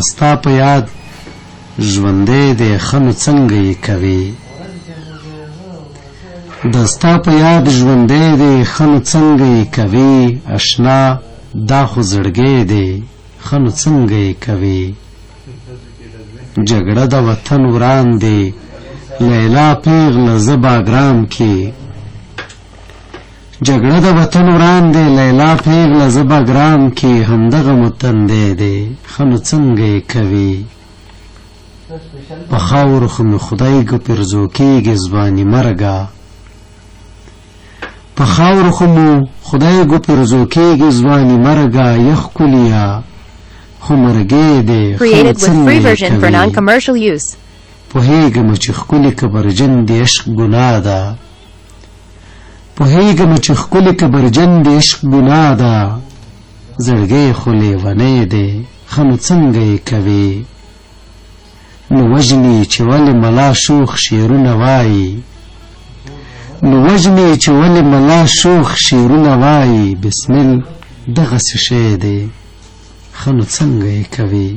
ستا په یاد ژوندی دی ښه نو څنګه یې کوې د ستا په یاد ژوندی دی ښه نو څنګه یې کوې اشنا دا خو زړګی دی ښه نو څنګه یې کوې جګړه د وطن وران دی لیلا پیغله زه باګرام کې جګړه د وطن وران دی لیلا پیغله زه باګرام کې همدغه متندی دی ښه نو څنګه یې کوې په خاورو خو مې خدای ګپرزو کېږي ځواني مرګه په خاورو خو مو خدای ګپرزو کېږي ځواني مرګه یخ کلیا خو مرګی دی Created with free version for non-commercial use. پوهیږم چې ښکلي کبرجن د عشق ګناه ده پوهیږم چې ښکلي کبرجن د عشق ګناه ده زړګی خو لیونی دی ښه نو څنګه یې کوې نو وژني چې ولې ملا شوخ شعرونه وایي نو وژني چې ولې ملا شوخ شعرونه وایي بسمل دغسې شی دی ښه نو څنګه یې کوې